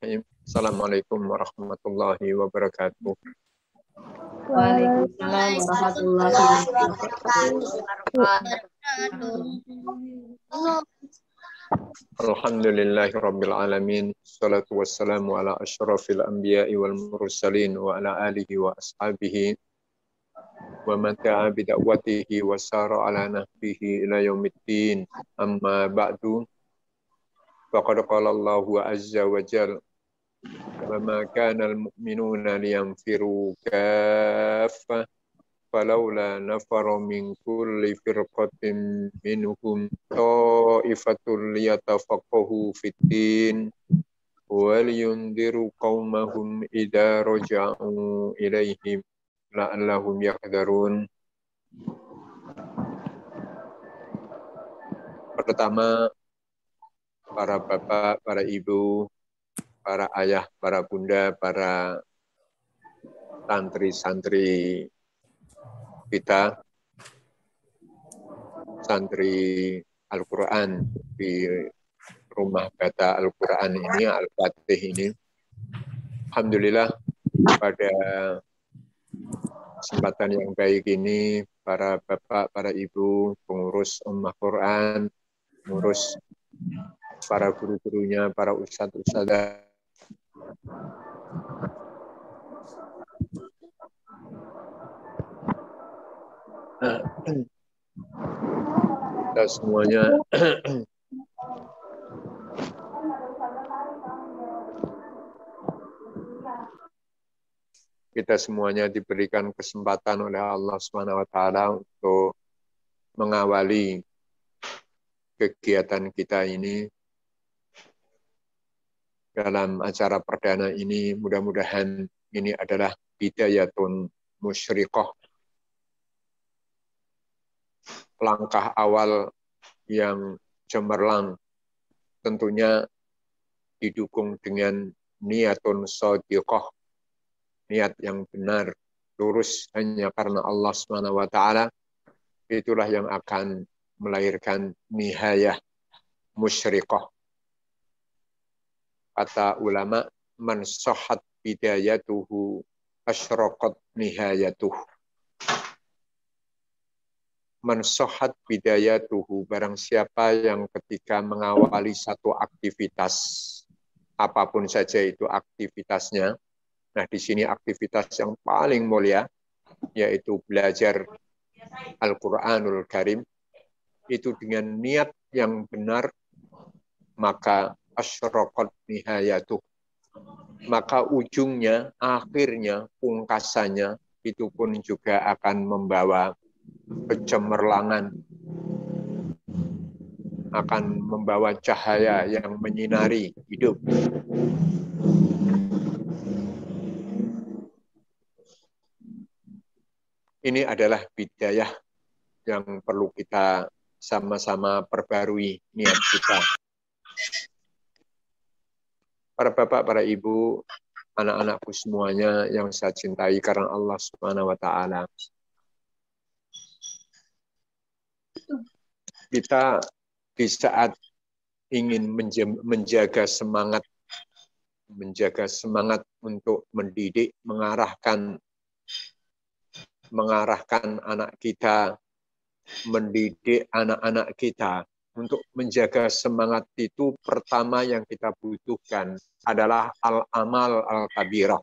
Bismillahirrahmanirrahim. Assalamualaikum warahmatullahi wabarakatuh. Waalaikumsalam warahmatullahi wabarakatuh. Alhamdulillahirabbil alamin. Shalatu wassalamu ala asyrafil anbiya'i wal mursalin wa ala alihi wa ashabihi wa man ta'a bi da'watihi wa sara ala nahbihi ila yaumiddin. Amma ba'du. Faqad qala Allahu azza wa jalla wa ma kana al-mu'minuna liyanfiru kaffah falawla nafara min kulli firqatin minhum ta'ifatul liyatafaqahu fid-din wa liyundiru qaumahum idza raja'u ilaihim la'allahum yahdharun. Pertama, para bapak, para ibu, para ayah, para bunda, para santri-santri kita, santri Al-Quran di rumah baca Al-Quran ini, Al-Fatih ini. Alhamdulillah pada kesempatan yang baik ini, para bapak, para ibu, pengurus Ummah Quran, pengurus para guru-gurunya, para ustadz-ustadzah, kita semuanya diberikan kesempatan oleh Allah Subhanahu wa taala untuk mengawali kegiatan kita ini dalam acara perdana ini. Mudah-mudahan ini adalah bidayatun musyriqah, langkah awal yang cemerlang, tentunya didukung dengan niatun shadiqah, niat yang benar, lurus hanya karena Allah Subhanahu wa taala. Itulah yang akan melahirkan nihayah musyriqah. Kata ulama, man sahhat bidayatuhu asyraqat nihayatuhu. Man sahhat bidayatuhu, barang siapa yang ketika mengawali satu aktivitas, apapun saja itu aktivitasnya. Nah, di sini aktivitas yang paling mulia yaitu belajar Al-Qur'anul Karim itu dengan niat yang benar, maka asyraqat nihayatuh, maka ujungnya, akhirnya, pungkasannya itu pun juga akan membawa kecemerlangan, akan membawa cahaya yang menyinari hidup. Ini adalah bidayah yang perlu kita sama-sama perbarui niat kita. Para bapak, para ibu, anak-anakku semuanya yang saya cintai karena Allah Subhanahu wa taala. Kita di saat ingin menjaga semangat untuk mendidik, mengarahkan anak kita, mendidik anak-anak kita untuk menjaga semangat itu, pertama yang kita butuhkan adalah al-amal al-kabirah.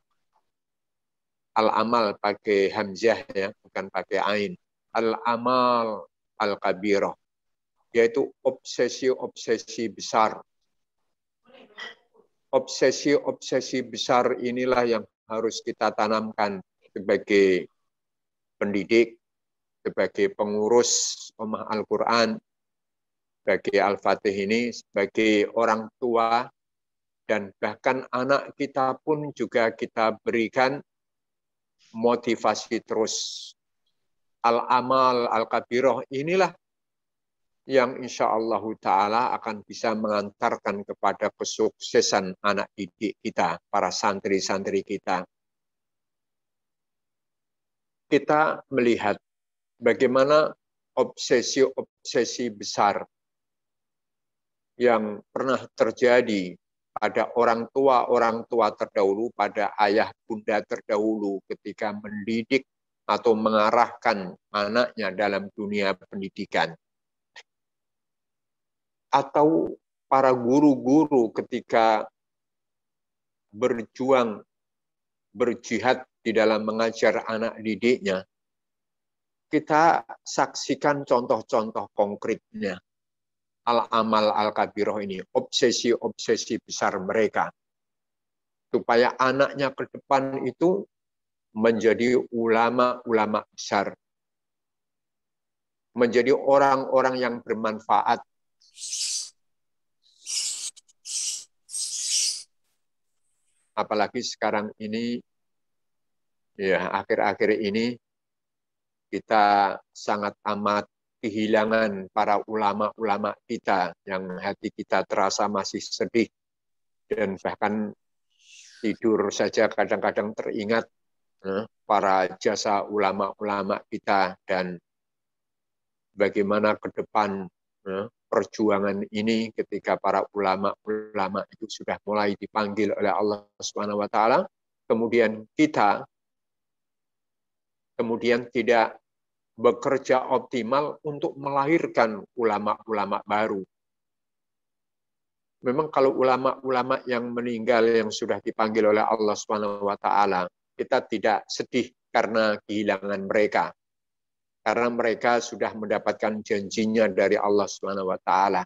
Al-amal pakai hamzah ya, bukan pakai ain. Al-amal al-kabirah, yaitu obsesi-obsesi besar. Obsesi-obsesi besar inilah yang harus kita tanamkan sebagai pendidik, sebagai pengurus Ummah Al-Quran, sebagai Al-Fatih ini, sebagai orang tua, dan bahkan anak kita pun juga kita berikan motivasi terus. Al-amal al-kabirah inilah yang insya-Allah ta'ala akan bisa mengantarkan kepada kesuksesan anak didik kita, para santri-santri kita. Kita melihat bagaimana obsesi-obsesi besar yang pernah terjadi pada orang tua terdahulu, pada ayah bunda terdahulu ketika mendidik atau mengarahkan anaknya dalam dunia pendidikan. Atau para guru-guru ketika berjuang, berjihad di dalam mengajar anak didiknya. Kita saksikan contoh-contoh konkretnya. Al-amal al-kabiroh ini, obsesi-obsesi besar mereka. Supaya anaknya ke depan itu menjadi ulama-ulama besar. Menjadi orang-orang yang bermanfaat. Apalagi sekarang ini, ya akhir-akhir ini, kita sangat amat kehilangan para ulama-ulama kita yang hati kita terasa masih sedih dan bahkan tidur saja kadang-kadang teringat para jasa ulama-ulama kita dan bagaimana ke depan perjuangan ini ketika para ulama-ulama itu sudah mulai dipanggil oleh Allah Subhanahu wa taala, kemudian kita tidak bekerja optimal untuk melahirkan ulama-ulama baru. Memang kalau ulama-ulama yang meninggal yang sudah dipanggil oleh Allah Subhanahu wa taala, kita tidak sedih karena kehilangan mereka. Karena mereka sudah mendapatkan janjinya dari Allah Subhanahu wa taala.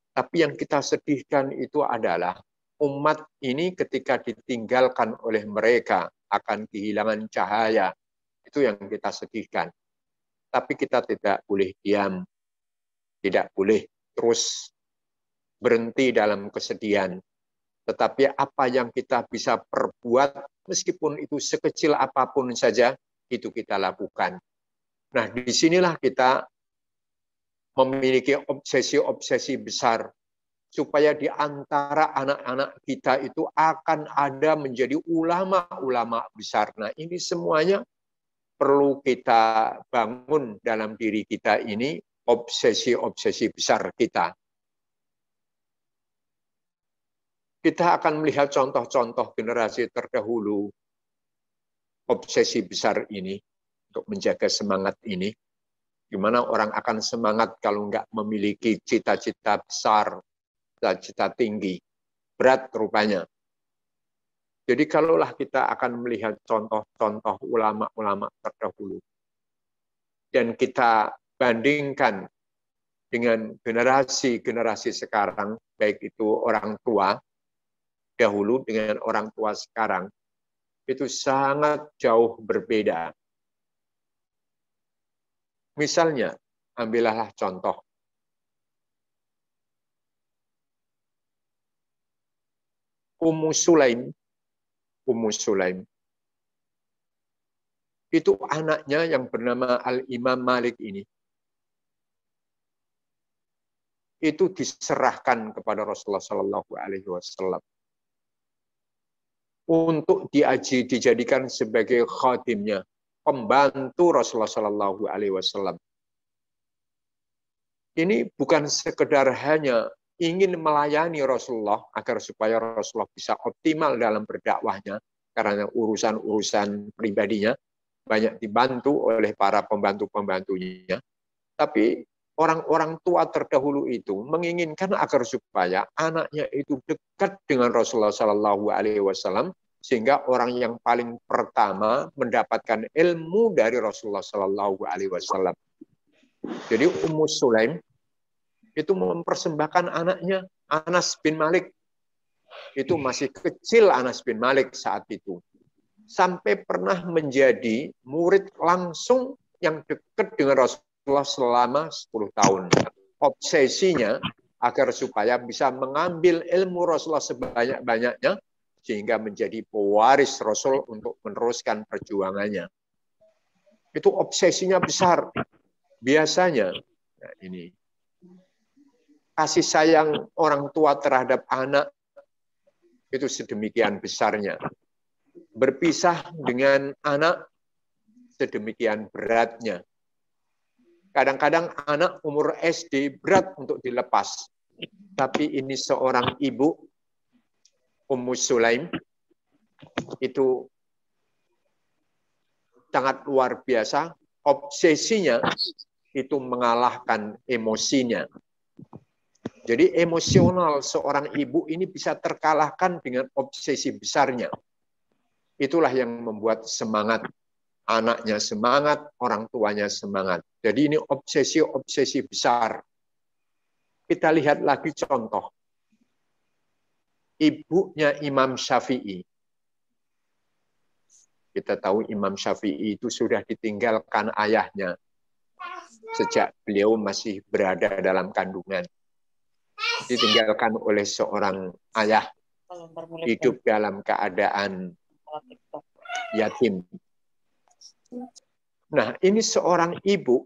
Tapi yang kita sedihkan itu adalah umat ini ketika ditinggalkan oleh mereka akan kehilangan cahaya. Itu yang kita sedihkan. Tapi kita tidak boleh diam, tidak boleh terus berhenti dalam kesedihan. Tetapi apa yang kita bisa perbuat, meskipun itu sekecil apapun saja, itu kita lakukan. Nah, disinilah kita memiliki obsesi-obsesi besar, supaya di antara anak-anak kita itu akan ada menjadi ulama-ulama besar. Nah, ini semuanya perlu kita bangun dalam diri kita ini, obsesi-obsesi besar kita. Kita akan melihat contoh-contoh generasi terdahulu, obsesi besar ini, untuk menjaga semangat ini. Gimana orang akan semangat kalau nggak memiliki cita-cita besar, cita-cita tinggi, berat rupanya. Jadi kalaulah kita akan melihat contoh-contoh ulama-ulama terdahulu, dan kita bandingkan dengan generasi-generasi sekarang, baik itu orang tua dahulu dengan orang tua sekarang, itu sangat jauh berbeda. Misalnya, ambillah contoh. Ummu Sulaim. Itu anaknya yang bernama Al-Imam Malik ini. Itu diserahkan kepada Rasulullah SAW untuk dijadikan sebagai khadimnya, pembantu Rasulullah SAW. Ini bukan sekedar hanya ingin melayani Rasulullah agar supaya Rasulullah bisa optimal dalam berdakwahnya, karena urusan-urusan pribadinya banyak dibantu oleh para pembantu-pembantunya. Tapi orang-orang tua terdahulu itu menginginkan agar supaya anaknya itu dekat dengan Rasulullah SAW, sehingga orang yang paling pertama mendapatkan ilmu dari Rasulullah SAW. Jadi Ummu Sulaim itu mempersembahkan anaknya, Anas bin Malik. Itu masih kecil Anas bin Malik saat itu. Sampai pernah menjadi murid langsung yang dekat dengan Rasulullah selama 10 tahun. Obsesinya agar supaya bisa mengambil ilmu Rasulullah sebanyak-banyaknya, sehingga menjadi pewaris Rasul untuk meneruskan perjuangannya. Itu obsesinya besar. Biasanya, nah ini, kasih sayang orang tua terhadap anak itu sedemikian besarnya. Berpisah dengan anak sedemikian beratnya. Kadang-kadang anak umur SD berat untuk dilepas. Tapi ini seorang ibu Ummu Sulaim itu sangat luar biasa, obsesinya itu mengalahkan emosinya. Jadi emosional seorang ibu ini bisa terkalahkan dengan obsesi besarnya. Itulah yang membuat semangat anaknya semangat, orang tuanya semangat. Jadi ini obsesi-obsesi besar. Kita lihat lagi contoh. Ibunya Imam Syafi'i. Kita tahu Imam Syafi'i itu sudah ditinggalkan ayahnya sejak beliau masih berada dalam kandungan. Ditinggalkan oleh seorang ayah, hidup dalam keadaan yatim. Nah, ini seorang ibu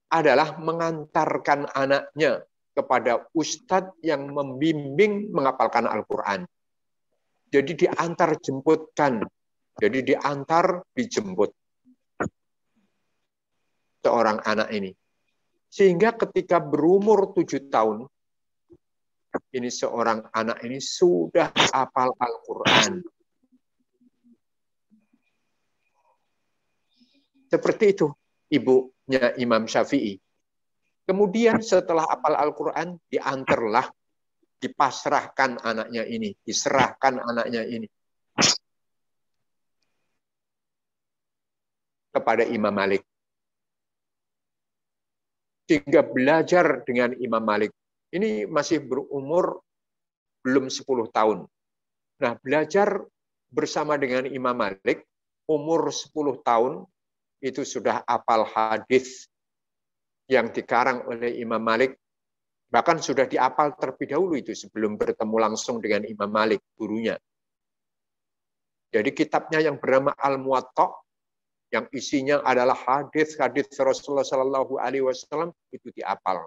adalah mengantarkan anaknya kepada ustadz yang membimbing menghafalkan Al-Quran. Jadi diantar jemputkan. Jadi diantar dijemput seorang anak ini. Sehingga ketika berumur 7 tahun, ini seorang anak ini sudah hafal Al-Quran. Seperti itu ibunya Imam Syafi'i. Kemudian setelah hafal Al-Quran, diantarlah, dipasrahkan anaknya ini, diserahkan anaknya ini kepada Imam Malik. Sehingga belajar dengan Imam Malik. Ini masih berumur belum 10 tahun. Nah, belajar bersama dengan Imam Malik, umur 10 tahun, itu sudah hafal hadis yang dikarang oleh Imam Malik. Bahkan sudah dihafal terlebih dahulu itu sebelum bertemu langsung dengan Imam Malik, gurunya. Jadi kitabnya yang bernama Al-Muwatta, yang isinya adalah hadis-hadis Rasulullah Shallallahu Alaihi Wasallam, itu dihafal.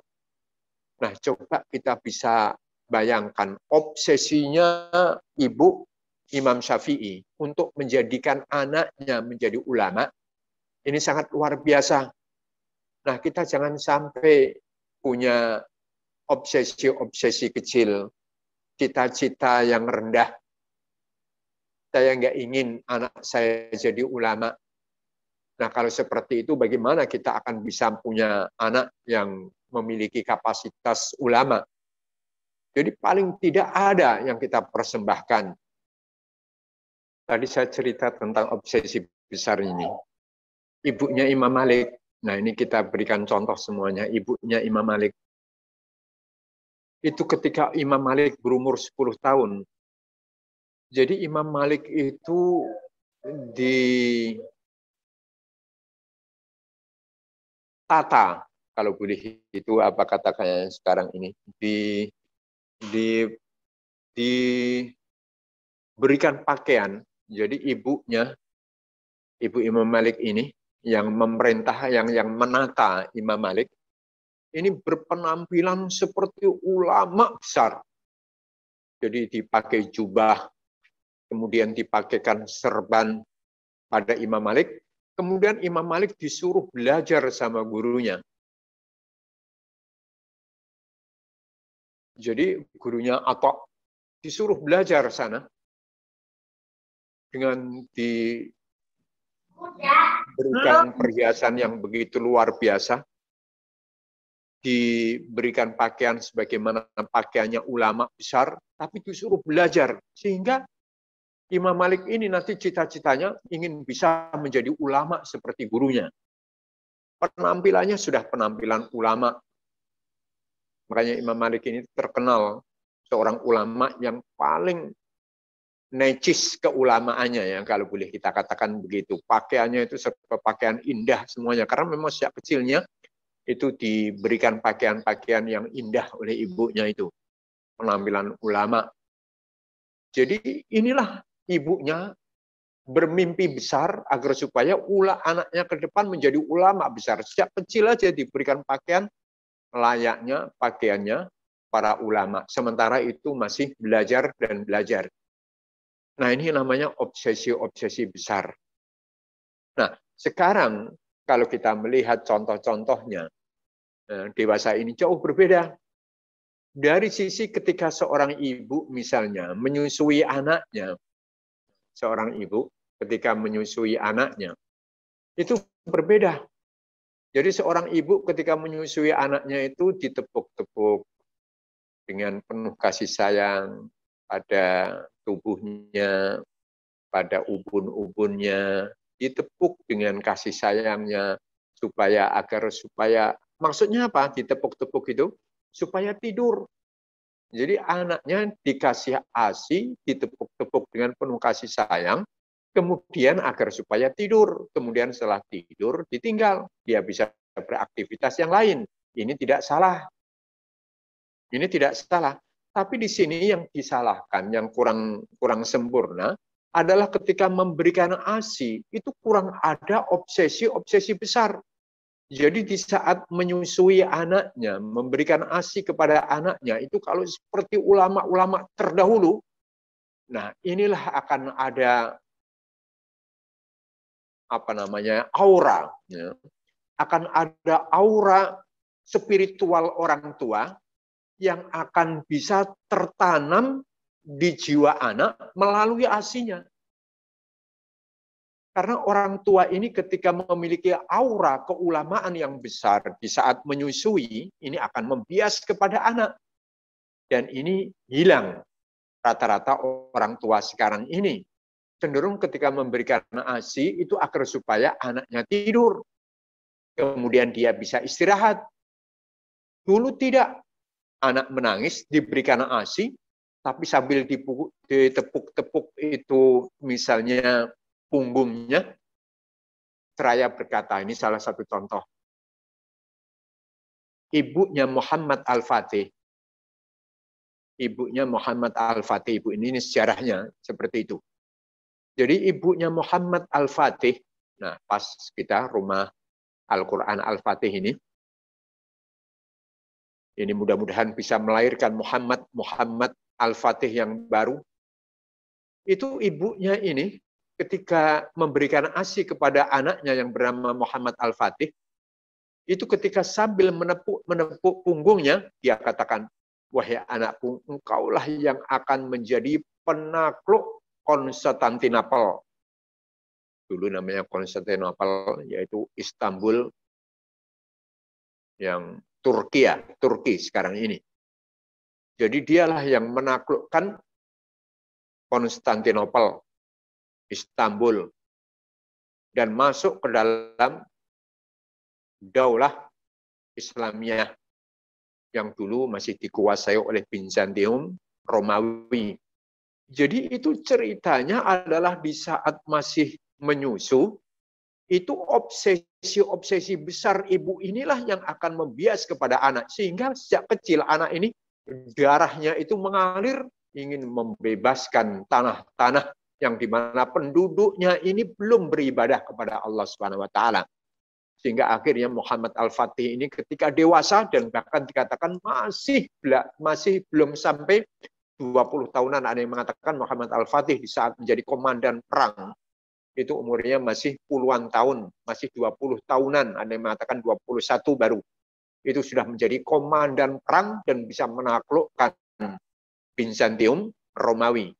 Nah, coba kita bisa bayangkan obsesinya ibu Imam Syafi'i untuk menjadikan anaknya menjadi ulama. Ini sangat luar biasa. Nah, kita jangan sampai punya obsesi-obsesi kecil, cita-cita yang rendah. Saya nggak ingin anak saya jadi ulama. Nah, kalau seperti itu, bagaimana kita akan bisa punya anak yang memiliki kapasitas ulama? Jadi paling tidak ada yang kita persembahkan. Tadi saya cerita tentang obsesi besar ini. Ibunya Imam Malik. Nah, ini kita berikan contoh semuanya. Ibunya Imam Malik. Itu ketika Imam Malik berumur 10 tahun. Jadi Imam Malik itu ditata, kalau boleh itu apa katakannya sekarang ini, diberikan pakaian. Jadi ibu Imam Malik ini yang memerintah, yang menata Imam Malik, ini berpenampilan seperti ulama besar. Jadi dipakai jubah, kemudian dipakaikan serban pada Imam Malik, kemudian Imam Malik disuruh belajar sama gurunya. Jadi gurunya Atta disuruh belajar sana dengan diberikan perhiasan yang begitu luar biasa, diberikan pakaian sebagaimana pakaiannya ulama besar, tapi disuruh belajar. Sehingga Imam Malik ini nanti cita-citanya ingin bisa menjadi ulama seperti gurunya. Penampilannya sudah penampilan ulama. Makanya Imam Malik ini terkenal seorang ulama yang paling necis keulamaannya, ya kalau boleh kita katakan begitu. Pakaiannya itu pakaian indah semuanya, karena memang sejak kecilnya itu diberikan pakaian-pakaian yang indah oleh ibunya itu. Penampilan ulama. Jadi inilah ibunya bermimpi besar agar supaya anaknya ke depan menjadi ulama besar. Sejak kecil aja diberikan pakaian layaknya pakaiannya para ulama. Sementara itu masih belajar dan belajar. Nah, ini namanya obsesi-obsesi besar. Nah, sekarang kalau kita melihat contoh-contohnya, dewasa ini jauh berbeda. Dari sisi ketika seorang ibu misalnya menyusui anaknya, seorang ibu ketika menyusui anaknya, itu berbeda. Jadi seorang ibu ketika menyusui anaknya itu ditepuk-tepuk dengan penuh kasih sayang pada tubuhnya, pada ubun-ubunnya, ditepuk dengan kasih sayangnya supaya maksudnya apa? Ditepuk-tepuk itu supaya tidur. Jadi anaknya dikasih ASI, ditepuk-tepuk dengan penuh kasih sayang, kemudian agar supaya tidur. Kemudian setelah tidur ditinggal, dia bisa beraktivitas yang lain. Ini tidak salah. Ini tidak salah. Tapi di sini yang disalahkan, yang kurang sempurna, adalah ketika memberikan ASI, itu kurang ada obsesi-obsesi besar. Jadi di saat menyusui anaknya, memberikan ASI kepada anaknya, itu kalau seperti ulama-ulama terdahulu, nah inilah akan ada aura, ya. Akan ada aura spiritual orang tua yang akan bisa tertanam di jiwa anak melalui ASI-nya. Karena orang tua ini ketika memiliki aura keulamaan yang besar di saat menyusui, ini akan membias kepada anak. Dan ini hilang rata-rata orang tua sekarang ini. Cenderung ketika memberikan ASI itu agar supaya anaknya tidur. Kemudian dia bisa istirahat. Dulu tidak. Anak menangis, diberikan ASI, tapi sambil ditepuk-tepuk itu misalnya punggungnya, seraya berkata, ini salah satu contoh. Ibunya Muhammad Al-Fatih. Ibunya Muhammad Al-Fatih, ibu ini sejarahnya seperti itu. Jadi ibunya Muhammad Al-Fatih, nah pas kita rumah Al-Quran Al-Fatih ini mudah-mudahan bisa melahirkan Muhammad Al-Fatih yang baru. Itu ibunya ini ketika memberikan ASI kepada anaknya yang bernama Muhammad Al-Fatih, itu ketika sambil menepuk punggungnya, dia katakan, wahai anakku, engkaulah yang akan menjadi penakluk Konstantinopel. Dulu namanya Konstantinopel, yaitu Istanbul yang Turki sekarang ini. Jadi dialah yang menaklukkan Konstantinopel, Istanbul, dan masuk ke dalam daulah Islamiyah yang dulu masih dikuasai oleh Bizantium Romawi. Jadi itu ceritanya adalah di saat masih menyusu, itu obsesi besar ibu inilah yang akan membias kepada anak. Sehingga sejak kecil anak ini darahnya itu mengalir ingin membebaskan tanah-tanah yang dimana penduduknya ini belum beribadah kepada Allah Subhanahu wa taala. Sehingga akhirnya Muhammad Al-Fatih ini ketika dewasa dan bahkan dikatakan masih belum sampai 20 tahunan, ada yang mengatakan Muhammad Al-Fatih di saat menjadi komandan perang itu umurnya masih puluhan tahun, masih 20 tahunan, ada yang mengatakan 21 baru. Itu sudah menjadi komandan perang dan bisa menaklukkan Bizantium Romawi.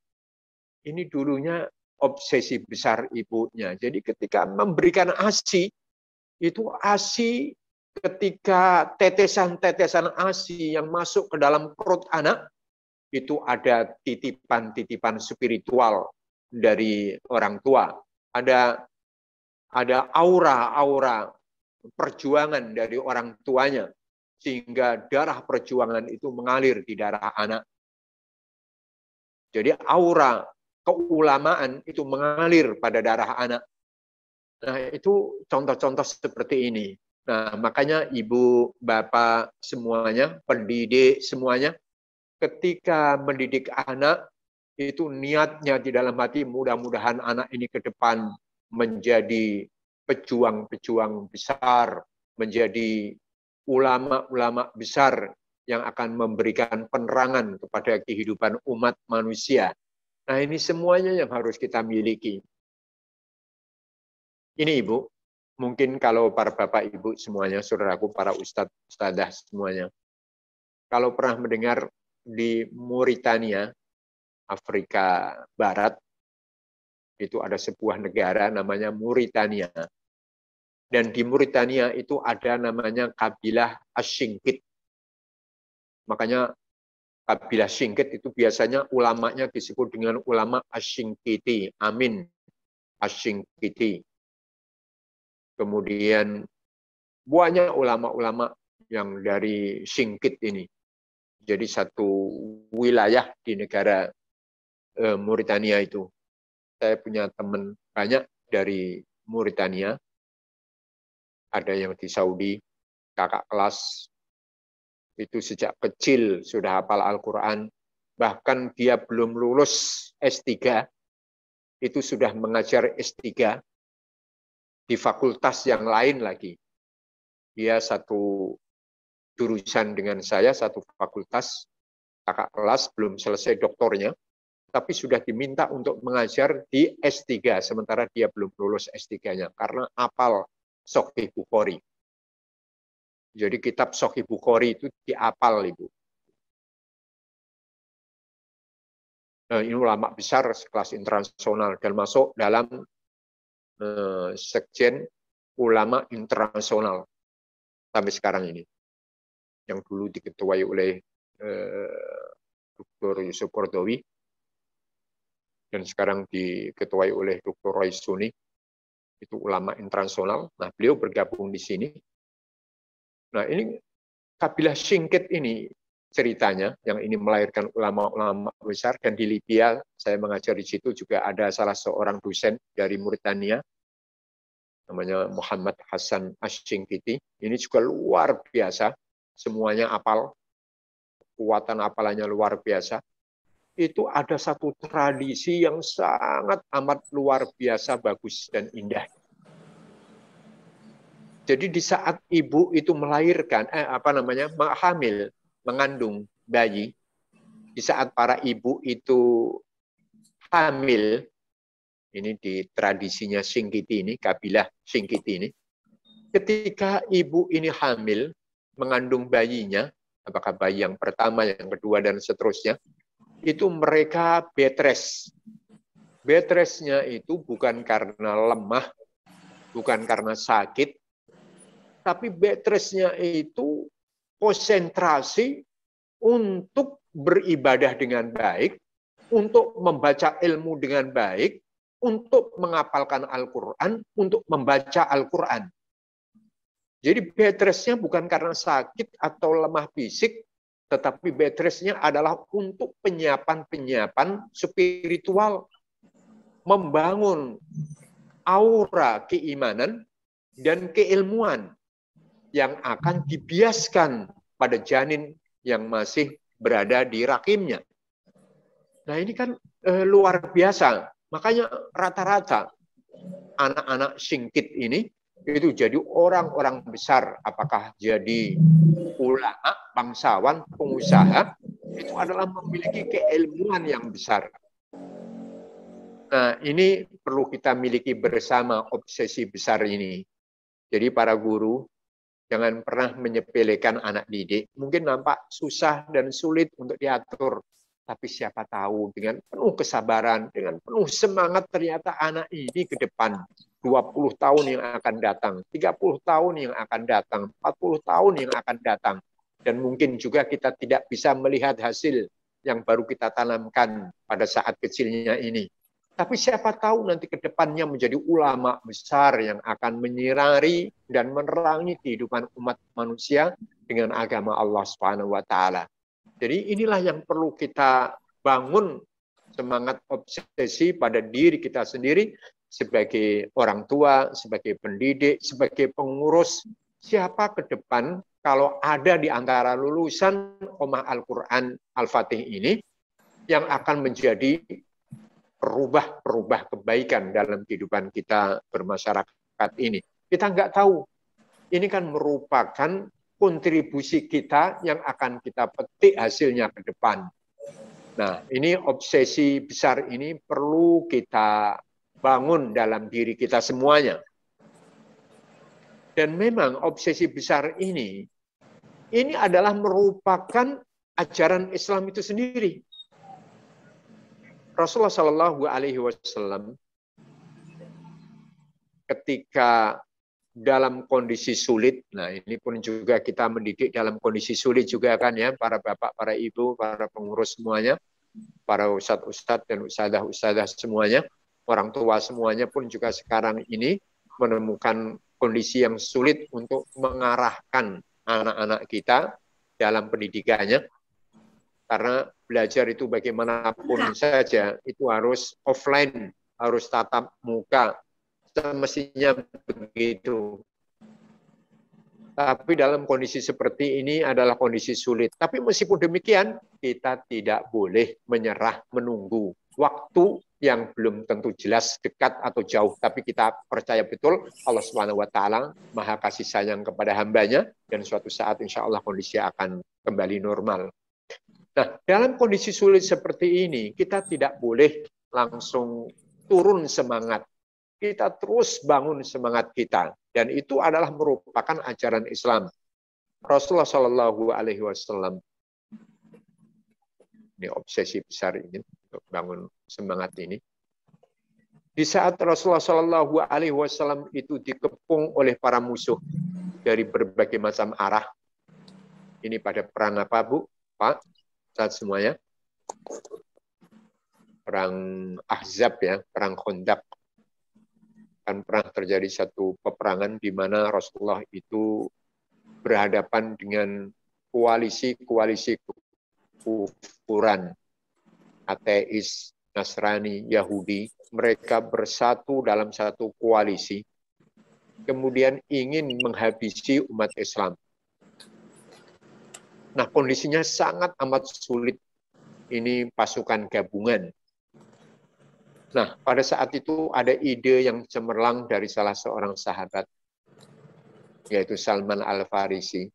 Ini dulunya obsesi besar ibunya. Jadi ketika memberikan ASI, itu ASI ketika tetesan-tetesan ASI yang masuk ke dalam perut anak, itu ada titipan-titipan spiritual dari orang tua. Ada aura-aura perjuangan dari orang tuanya, sehingga darah perjuangan itu mengalir di darah anak. Jadi aura keulamaan itu mengalir pada darah anak. Nah, itu contoh-contoh seperti ini. Nah, makanya ibu, bapak semuanya, pendidik semuanya, ketika mendidik anak, itu niatnya di dalam hati mudah-mudahan anak ini ke depan menjadi pejuang-pejuang besar, menjadi ulama-ulama besar yang akan memberikan penerangan kepada kehidupan umat manusia. Nah, ini semuanya yang harus kita miliki. Ini Ibu, mungkin kalau para bapak ibu semuanya, saudaraku, para ustadz, ustadzah semuanya, Kalau pernah mendengar di Mauritania, Afrika Barat, itu ada sebuah negara namanya Mauritania. Dan di Mauritania itu ada namanya kabilah Asyingkit. Makanya kabilah Syingkit itu biasanya ulamanya disebut dengan ulama Asyingkiti. Amin. Asyingkiti. Kemudian banyak ulama-ulama yang dari Syingkit ini. Jadi satu wilayah di negara Mauritania itu. Saya punya teman banyak dari Mauritania. Ada yang di Saudi, kakak kelas, itu sejak kecil sudah hafal Al-Quran. Bahkan dia belum lulus S3, itu sudah mengajar S3 di fakultas yang lain lagi. Dia satu jurusan dengan saya, satu fakultas, kakak kelas, belum selesai doktornya, tapi sudah diminta untuk mengajar di S3, sementara dia belum lulus S3-nya, karena hafal Sahih Bukhari. Jadi kitab Sahih Bukhari itu dihafal, Ibu. Nah, ini ulama besar sekelas internasional dan masuk dalam sekjen ulama internasional sampai sekarang ini. Yang dulu diketuai oleh Dr. Yusuf Qaradawi dan sekarang diketuai oleh Dr. Roy Suni. Itu ulama internasional. Nah, beliau bergabung di sini. Nah, ini kabilah Syingkit ini ceritanya, yang ini melahirkan ulama-ulama besar. Dan di Libya, saya mengajar di situ juga ada salah seorang dosen dari Mauritania, namanya Muhammad Hasan Asyingkiti. Ini juga luar biasa, semuanya hafal, kekuatan hafalannya luar biasa. Itu ada satu tradisi yang sangat amat luar biasa, bagus dan indah. Jadi di saat ibu itu melahirkan, hamil, mengandung bayi, di saat para ibu itu hamil, ini di tradisinya Syingkiti ini, kabilah Syingkiti ini, ketika ibu ini hamil, mengandung bayinya, apakah bayi yang pertama, yang kedua, dan seterusnya, itu mereka betres. Betresnya itu bukan karena lemah, bukan karena sakit, tapi betresnya itu konsentrasi untuk beribadah dengan baik, untuk membaca ilmu dengan baik, untuk menghafalkan Al-Quran, untuk membaca Al-Quran. Jadi betresnya bukan karena sakit atau lemah fisik, tetapi betresnya adalah untuk penyiapan-penyiapan spiritual, membangun aura keimanan dan keilmuan yang akan dibiaskan pada janin yang masih berada di rahimnya. Nah, ini kan luar biasa. Makanya rata-rata anak-anak Syingkit ini itu jadi orang-orang besar, apakah jadi ulama, bangsawan, pengusaha, itu adalah memiliki keilmuan yang besar. Nah, ini perlu kita miliki bersama, obsesi besar ini. Jadi para guru, jangan pernah menyepelekan anak didik. Mungkin nampak susah dan sulit untuk diatur. Tapi siapa tahu dengan penuh kesabaran, dengan penuh semangat, ternyata anak ini ke depan 20 tahun yang akan datang, 30 tahun yang akan datang, 40 tahun yang akan datang. Dan mungkin juga kita tidak bisa melihat hasil yang baru kita tanamkan pada saat kecilnya ini. Tapi siapa tahu nanti ke depannya menjadi ulama besar yang akan menyinari dan menerangi kehidupan umat manusia dengan agama Allah Subhanahu wa taala. Jadi inilah yang perlu kita bangun, semangat obsesi pada diri kita sendiri sebagai orang tua, sebagai pendidik, sebagai pengurus. Siapa ke depan kalau ada di antara lulusan Omah Al-Quran Al-Fatih ini yang akan menjadi perubah kebaikan dalam kehidupan kita bermasyarakat ini. Kita nggak tahu. Ini kan merupakan kontribusi kita yang akan kita petik hasilnya ke depan. Nah, ini obsesi besar ini perlu kita bangun dalam diri kita semuanya. Dan memang obsesi besar ini ini adalah merupakan ajaran Islam itu sendiri. Rasulullah Shallallahu Alaihi Wasallam ketika dalam kondisi sulit, nah ini pun juga kita mendidik dalam kondisi sulit juga kan ya, para bapak, para ibu, para pengurus semuanya, para ustadz-ustadz dan ustadzah-ustadzah semuanya, orang tua semuanya pun juga sekarang ini menemukan kondisi yang sulit untuk mengarahkan anak-anak kita dalam pendidikannya. Karena belajar itu bagaimanapun saja, itu harus offline, harus tatap muka. Semestinya begitu. Tapi dalam kondisi seperti ini adalah kondisi sulit. Tapi meskipun demikian, kita tidak boleh menyerah menunggu waktu yang belum tentu jelas, dekat atau jauh. Tapi kita percaya betul Allah Subhanahu wa Ta'ala Maha kasih sayang kepada hambanya, dan suatu saat insya Allah kondisi akan kembali normal. Nah, dalam kondisi sulit seperti ini, kita tidak boleh langsung turun semangat. Kita terus bangun semangat kita. Dan itu adalah merupakan ajaran Islam. Rasulullah Shallallahu Alaihi Wasallam, ini obsesi besar ini untuk bangun semangat ini. Di saat Rasulullah Shallallahu Alaihi Wasallam itu dikepung oleh para musuh dari berbagai macam arah. Ini pada perang apa, Bu? Pak? Saat semuanya, perang Ahzab ya, perang Khandaq. Kan pernah terjadi satu peperangan di mana Rasulullah itu berhadapan dengan koalisi-koalisi kufuran, ateis, Nasrani, Yahudi. Mereka bersatu dalam satu koalisi, kemudian ingin menghabisi umat Islam. Nah, kondisinya sangat amat sulit. Ini pasukan gabungan. Nah, pada saat itu ada ide yang cemerlang dari salah seorang sahabat, yaitu Salman Al-Farisi.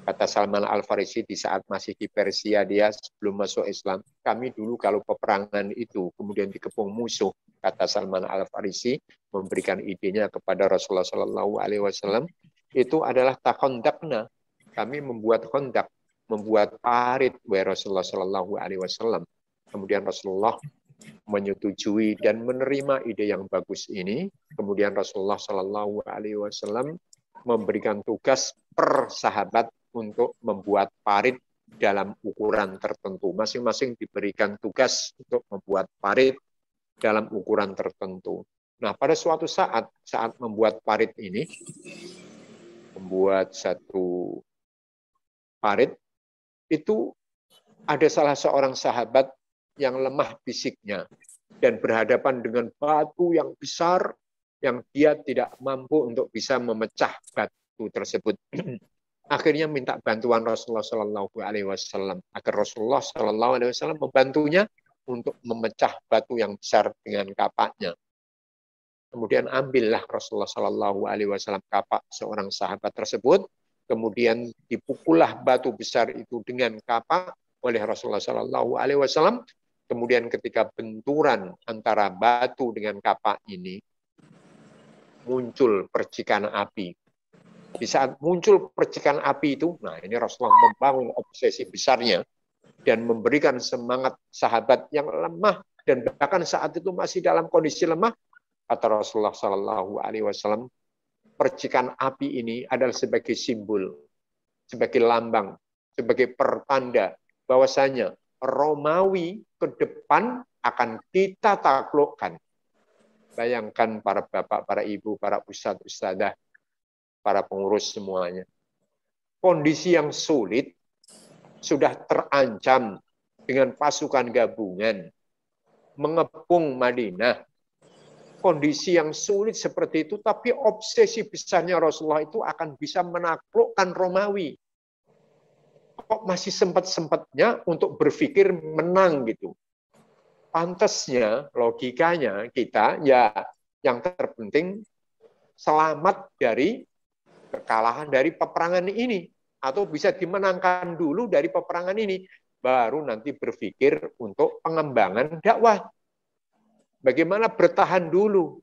Kata Salman Al-Farisi di saat masih di Persia, dia sebelum masuk Islam, kami dulu kalau peperangan itu kemudian dikepung musuh, kata Salman Al-Farisi, memberikan idenya kepada Rasulullah Shallallahu Alaihi Wasallam, itu adalah takondakna. Kami membuat kondak, membuat parit wahai Rasulullah Shallallahu Alaihi Wasallam. Kemudian Rasulullah menyetujui dan menerima ide yang bagus ini. Kemudian Rasulullah Shallallahu Alaihi Wasallam memberikan tugas per sahabat untuk membuat parit dalam ukuran tertentu. Masing-masing diberikan tugas untuk membuat parit dalam ukuran tertentu. Nah, pada suatu saat membuat parit ini, membuat satu parit, itu ada salah seorang sahabat yang lemah fisiknya dan berhadapan dengan batu yang besar yang dia tidak mampu untuk bisa memecah batu tersebut. Akhirnya minta bantuan Rasulullah Shallallahu Alaihi Wasallam agar Rasulullah Shallallahu Alaihi Wasallam membantunya untuk memecah batu yang besar dengan kapaknya. Kemudian ambillah Rasulullah Shallallahu Alaihi Wasallam kapak seorang sahabat tersebut. Kemudian dipukullah batu besar itu dengan kapak oleh Rasulullah Shallallahu Alaihi Wasallam. Kemudian ketika benturan antara batu dengan kapak ini, muncul percikan api. Di saat muncul percikan api itu, nah ini Rasulullah membangun obsesi besarnya dan memberikan semangat sahabat yang lemah dan bahkan saat itu masih dalam kondisi lemah. Kata Rasulullah Shallallahu Alaihi Wasallam, percikan api ini adalah sebagai simbol, sebagai lambang, sebagai pertanda bahwasanya Romawi ke depan akan kita taklukkan. Bayangkan para bapak, para ibu, para ustadz, ustadzah, para pengurus semuanya. Kondisi yang sulit sudah terancam dengan pasukan gabungan mengepung Madinah. Kondisi yang sulit seperti itu, tapi obsesi besarnya Rasulullah itu akan bisa menaklukkan Romawi. Kok masih sempat-sempatnya untuk berpikir menang gitu. Pantasnya, logikanya kita, ya yang terpenting selamat dari kekalahan dari peperangan ini. Atau bisa dimenangkan dulu dari peperangan ini. Baru nanti berpikir untuk pengembangan dakwah. Bagaimana bertahan dulu.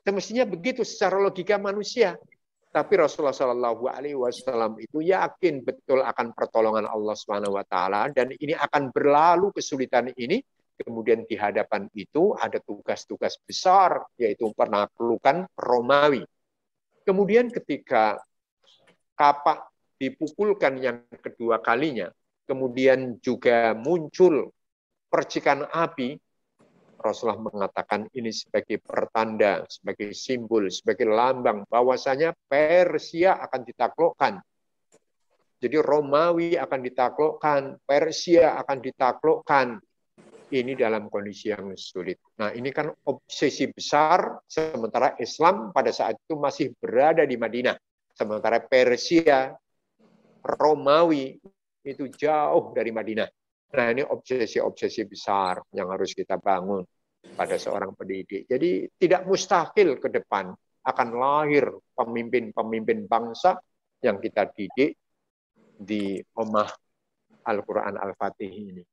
Semestinya begitu secara logika manusia. Tapi Rasulullah Shallallahu Alaihi Wasallam itu yakin betul akan pertolongan Allah Subhanahu Wa Taala, dan ini akan berlalu kesulitan ini. Kemudian di hadapan itu ada tugas-tugas besar, yaitu penaklukan Romawi. Kemudian ketika kapak dipukulkan yang kedua kalinya, kemudian juga muncul percikan api, Rasulullah mengatakan ini sebagai pertanda, sebagai simbol, sebagai lambang bahwasanya Persia akan ditaklukkan. Jadi Romawi akan ditaklukkan, Persia akan ditaklukkan. Ini dalam kondisi yang sulit. Nah, ini kan obsesi besar, sementara Islam pada saat itu masih berada di Madinah. Sementara Persia, Romawi itu jauh dari Madinah. Nah, ini obsesi-obsesi besar yang harus kita bangun pada seorang pendidik. Jadi tidak mustahil ke depan akan lahir pemimpin-pemimpin bangsa yang kita didik di Ummah Al-Quran Al-Fatih ini.